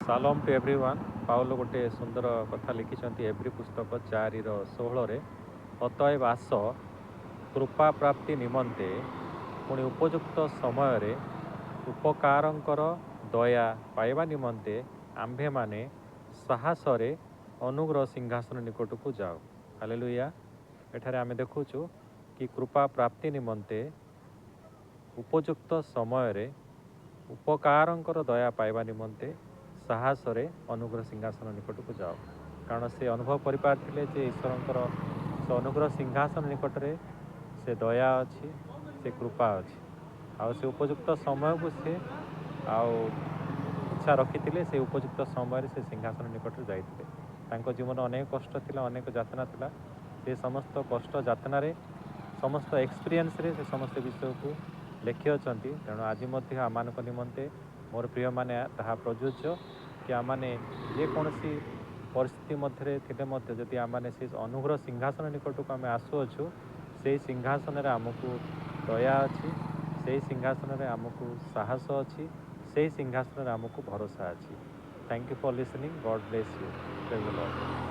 सालोम to everyone. Paulo गोटे सुंदर कथा लिखिं एब्री पुस्तक 4:16 अतएव आस कृपा प्राप्ति निमंते पुणी उपयुक्त समय उपकारंकर दया पाइबा निमंते आंभे माने साहसरे अनुग्रह सिंहासन निकट को जाओ। हालेलुया। एठारे आमे देखुचु कि कृपा प्राप्ति निमंते उपयुक्त समय उपकारंकर दया पाइबा निमंते साहसरे अनुग्रह सिंहासन निकट को जाओ। कारण से अनुभव करें जे ईश्वर से अनुग्रह सिंहासन निकट में से दया अच्छी, से कृपा अच्छी, आउ से उपयुक्त समय को सी इच्छा रखी से उपयुक्त समय से सिंहासन निकट जाते। जीवन अनेक कष्ट थिला, अनेक यातना थिला। से समस्त कष्ट यातना समस्त एक्सपीरियंस रे से समस्त विषय को लिखि अछंती। तेणु आज आम निमंते मोर प्रिय माने ताहा प्रযোज्य कि आमने जेकोसी परिस्थिति मध्य थे जदि आमने से अनुग्रह सिंहासन निकट को आम आसुअछु, से सिंहासन आमको दया अच्छी, से सिंहासन आमको साहस अच्छी, से सिंहासन आमको भरोसा अच्छी। Thank you for listening. God bless you. Praise the Lord.